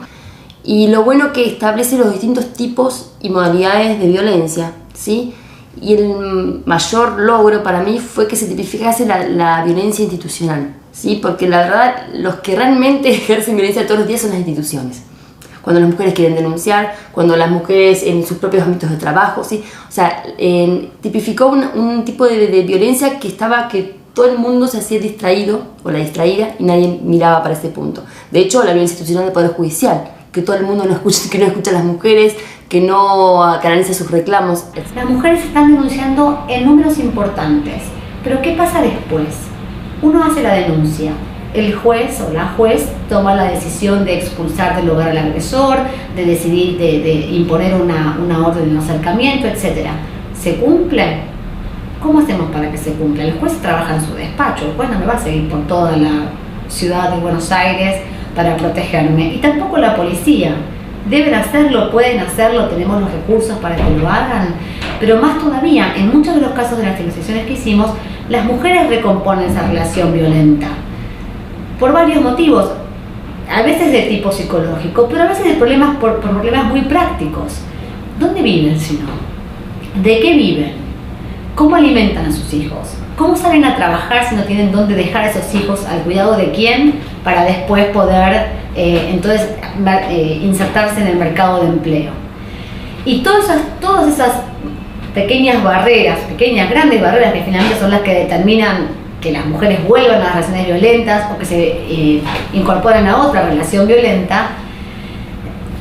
Y lo bueno que establece los distintos tipos y modalidades de violencia, ¿sí? Y el mayor logro para mí fue que se tipificase la violencia institucional, ¿sí? Porque la verdad, los que realmente ejercen violencia todos los días son las instituciones. Cuando las mujeres quieren denunciar, cuando las mujeres en sus propios ámbitos de trabajo, ¿sí? O sea, tipificó un tipo de violencia que todo el mundo se hacía distraído o la distraída y nadie miraba para ese punto. De hecho, la violencia institucional del Poder Judicial, que todo el mundo que no escucha a las mujeres, que no canaliza sus reclamos. Las mujeres están denunciando en números importantes, pero ¿qué pasa después? Uno hace la denuncia, el juez o la juez toma la decisión de expulsar del lugar al agresor, de decidir de imponer una orden de no acercamiento, etc. ¿Se cumple? ¿Cómo hacemos para que se cumpla? El juez trabaja en su despacho, el juez no me va a seguir por toda la ciudad de Buenos Aires para protegerme, y tampoco la policía. Deben hacerlo, pueden hacerlo, tenemos los recursos para que lo hagan, pero más todavía, en muchos de los casos de las investigaciones que hicimos, las mujeres recomponen esa relación violenta por varios motivos, a veces de tipo psicológico, pero a veces por problemas muy prácticos. ¿Dónde viven si no? ¿De qué viven? ¿Cómo alimentan a sus hijos? ¿Cómo salen a trabajar si no tienen dónde dejar a esos hijos? ¿Al cuidado de quién? Para después poder insertarse en el mercado de empleo. Y todas esas pequeñas barreras, grandes barreras que finalmente son las que determinan que las mujeres vuelvan a las relaciones violentas o que se incorporan a otra relación violenta,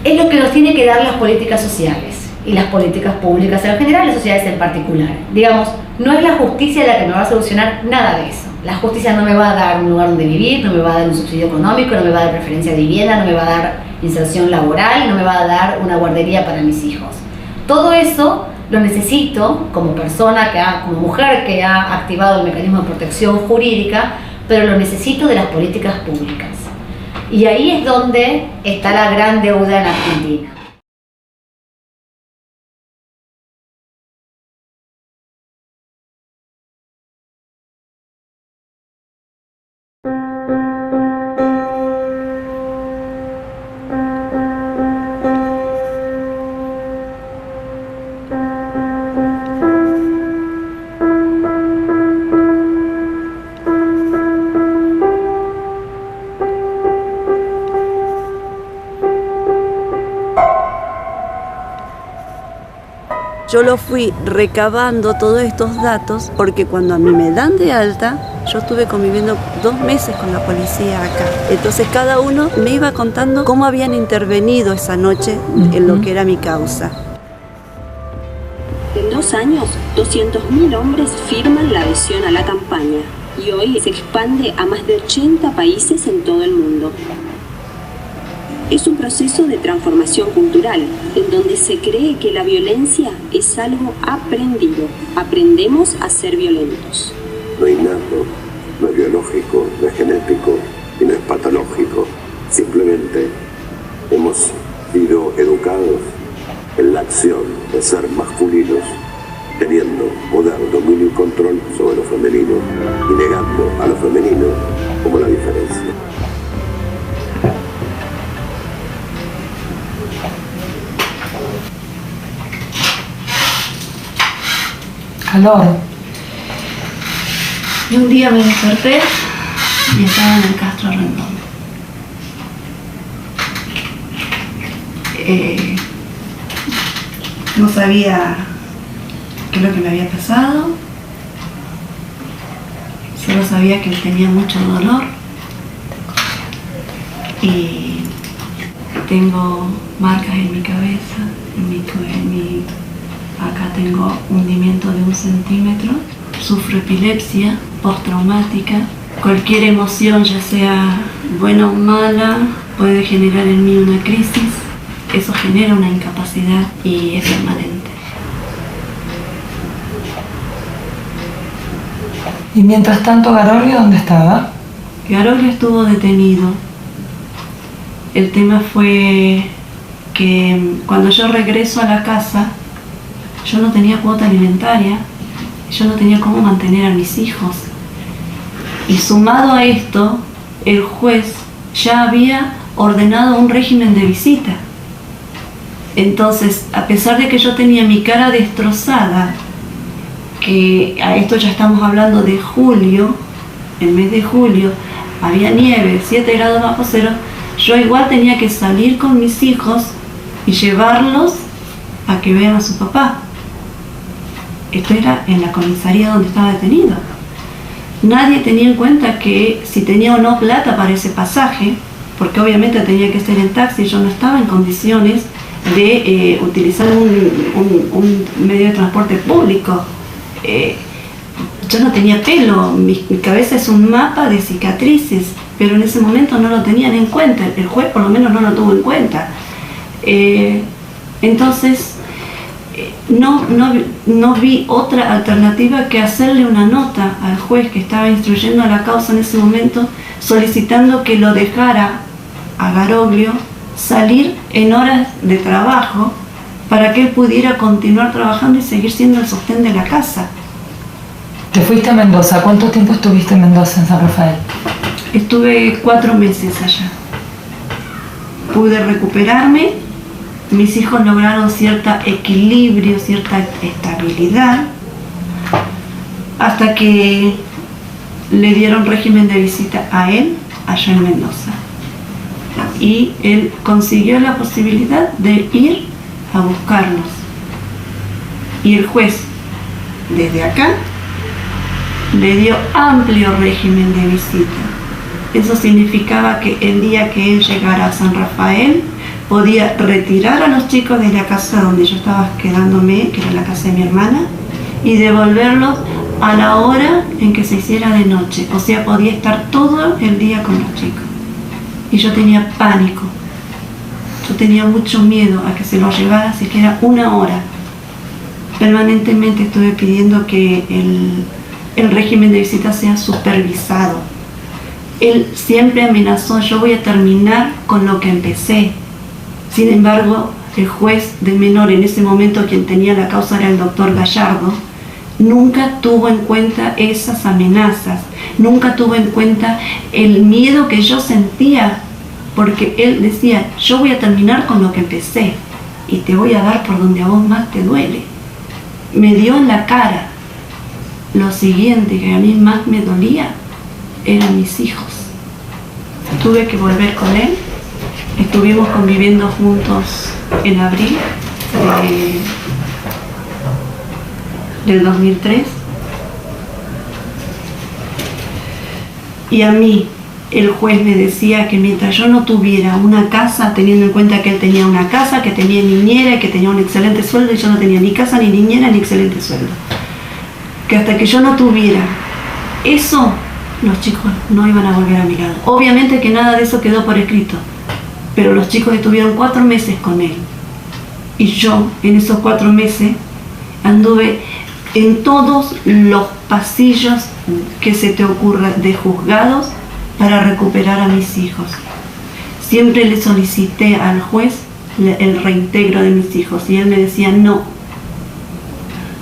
es lo que nos tiene que dar las políticas sociales y las políticas públicas en general, las sociedades en particular. Digamos, no es la justicia la que me va a solucionar nada de eso. La justicia no me va a dar un lugar donde vivir, no me va a dar un subsidio económico, no me va a dar preferencia de vivienda, no me va a dar inserción laboral, no me va a dar una guardería para mis hijos. Todo eso lo necesito como persona, como mujer que ha activado el mecanismo de protección jurídica, pero lo necesito de las políticas públicas. Y ahí es donde está la gran deuda en Argentina. Yo lo fui recabando todos estos datos porque cuando a mí me dan de alta, yo estuve conviviendo 2 meses con la policía acá. Entonces cada uno me iba contando cómo habían intervenido esa noche en lo que era mi causa. En 2 años, 200.000 hombres firman la adhesión a la campaña y hoy se expande a más de 80 países en todo el mundo. Es un proceso de transformación cultural, en donde se cree que la violencia es algo aprendido. Aprendemos a ser violentos. No es innato, no es biológico, no es genético y no es patológico. Simplemente hemos sido educados en la acción de ser masculinos, teniendo poder, dominio y control sobre lo femenino y negando a lo femenino como la diferencia. Calor. Y un día me desperté y estaba en el Castro Rendón. No sabía qué es lo que me había pasado. Solo sabía que tenía mucho dolor. Y tengo marcas en mi cabeza, acá tengo hundimiento de 1 centímetro, sufro epilepsia postraumática. Cualquier emoción, ya sea buena o mala, puede generar en mí una crisis. Eso genera una incapacidad y es permanente. Y mientras tanto, Garolio, ¿dónde estaba? Garolio estuvo detenido. El tema fue que cuando yo regreso a la casa, yo no tenía cuota alimentaria, yo no tenía cómo mantener a mis hijos. Y sumado a esto, el juez ya había ordenado un régimen de visita. Entonces, a pesar de que yo tenía mi cara destrozada, que a esto ya estamos hablando de julio, el mes de julio, había nieve, 7 grados bajo cero, yo igual tenía que salir con mis hijos y llevarlos a que vean a su papá. Esto era en la comisaría donde estaba detenido. Nadie tenía en cuenta que si tenía o no plata para ese pasaje, porque obviamente tenía que ser en taxi, yo no estaba en condiciones de utilizar un medio de transporte público. Yo no tenía pelo, mi cabeza es un mapa de cicatrices, pero en ese momento no lo tenían en cuenta, el juez por lo menos no lo tuvo en cuenta. Entonces, no vi otra alternativa que hacerle una nota al juez que estaba instruyendo la causa en ese momento, solicitando que lo dejara a Garolio salir en horas de trabajo para que él pudiera continuar trabajando y seguir siendo el sostén de la casa. Te fuiste a Mendoza. ¿Cuánto tiempo estuviste en Mendoza, en San Rafael? Estuve 4 meses allá. Pude recuperarme mis hijos lograron cierto equilibrio, cierta estabilidad, hasta que le dieron régimen de visita a él allá en Mendoza. Y él consiguió la posibilidad de ir a buscarnos. Y el juez, desde acá, le dio amplio régimen de visita. Eso significaba que el día que él llegara a San Rafael, podía retirar a los chicos de la casa donde yo estaba quedándome, que era la casa de mi hermana, y devolverlos a la hora en que se hiciera de noche. O sea, podía estar todo el día con los chicos. Y yo tenía pánico. Yo tenía mucho miedo a que se los llevara siquiera una hora. Permanentemente estuve pidiendo que el régimen de visita sea supervisado. Él siempre amenazó: yo voy a terminar con lo que empecé. Sin embargo, el juez de menor en ese momento, quien tenía la causa era el doctor Gallardo, nunca tuvo en cuenta esas amenazas, nunca tuvo en cuenta el miedo que yo sentía, porque él decía: yo voy a terminar con lo que empecé y te voy a dar por donde a vos más te duele. Me dio en la cara. Lo siguiente que a mí más me dolía eran mis hijos. Tuve que volver con él. Estuvimos conviviendo juntos en abril del 2003. Y a mí el juez me decía que mientras yo no tuviera una casa, teniendo en cuenta que él tenía una casa, que tenía niñera y que tenía un excelente sueldo, y yo no tenía ni casa, ni niñera, ni excelente sueldo, que hasta que yo no tuviera eso, los chicos no iban a volver a mi lado. Obviamente que nada de eso quedó por escrito, pero los chicos estuvieron 4 meses con él. Y yo, en esos 4 meses, anduve en todos los pasillos que se te ocurra de juzgados para recuperar a mis hijos. Siempre le solicité al juez el reintegro de mis hijos y él me decía: no,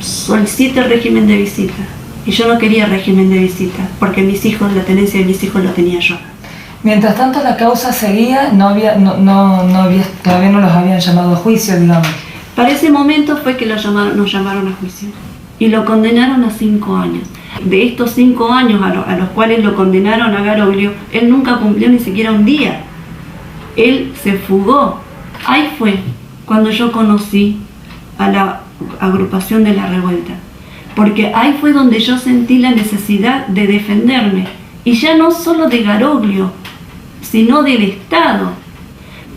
solicite el régimen de visita. Y yo no quería régimen de visita, porque mis hijos, la tenencia de mis hijos lo tenía yo. Mientras tanto la causa seguía, todavía no los habían llamado a juicio, digamos. Para ese momento fue que nos llamaron a juicio y lo condenaron a 5 años. De estos 5 años a los cuales lo condenaron a Garoglio, él nunca cumplió ni siquiera un día. Él se fugó. Ahí fue cuando yo conocí a la agrupación de la revuelta, porque ahí fue donde yo sentí la necesidad de defenderme, y ya no solo de Garoglio, sino del Estado.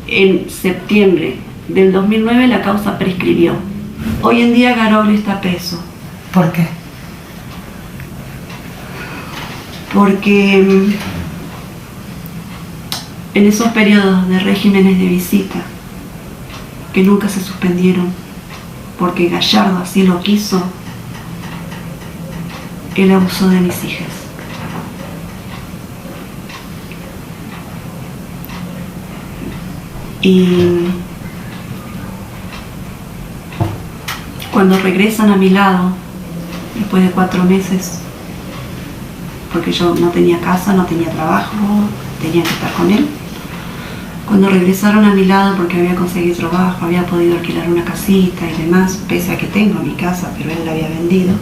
En septiembre del 2009 la causa prescribió. Hoy en día Garoglio está preso. ¿Por qué? Porque en esos periodos de regímenes de visita, que nunca se suspendieron, porque Gallardo así lo quiso, él abusó de mis hijas. Y cuando regresan a mi lado, después de 4 meses, porque yo no tenía casa, no tenía trabajo, tenía que estar con él. Cuando regresaron a mi lado, porque había conseguido trabajo, había podido alquilar una casita y demás, pese a que tengo mi casa, pero él la había vendido,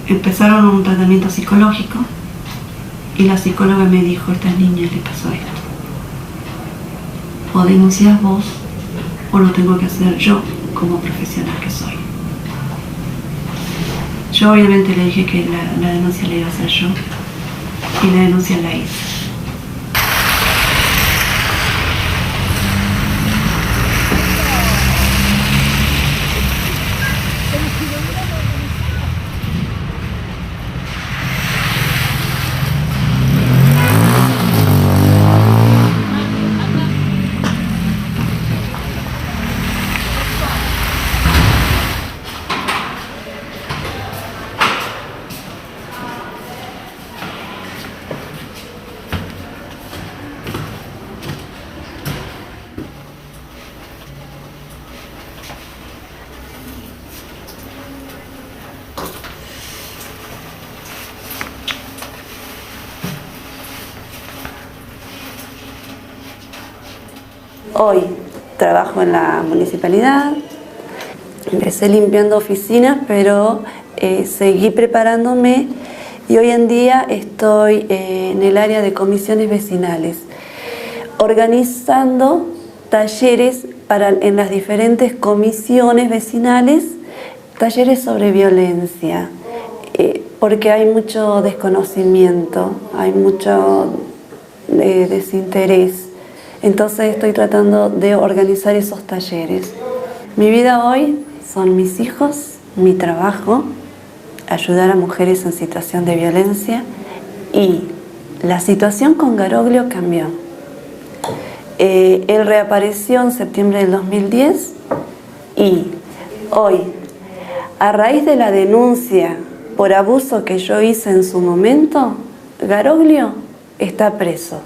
empezaron un tratamiento psicológico y la psicóloga me dijo: a esta niña le pasó esto. O denuncias vos o lo tengo que hacer yo como profesional que soy. Yo obviamente le dije que la denuncia la iba a hacer yo y la denuncia la hice. Hoy trabajo en la municipalidad, empecé limpiando oficinas, pero seguí preparándome y hoy en día estoy en el área de comisiones vecinales, organizando talleres en las diferentes comisiones vecinales, talleres sobre violencia, porque hay mucho desconocimiento, hay mucho desinterés. Entonces estoy tratando de organizar esos talleres. Mi vida hoy son mis hijos, mi trabajo, ayudar a mujeres en situación de violencia, y la situación con Garoglio cambió. Él reapareció en septiembre del 2010 y hoy, a raíz de la denuncia por abuso que yo hice en su momento, Garoglio está preso.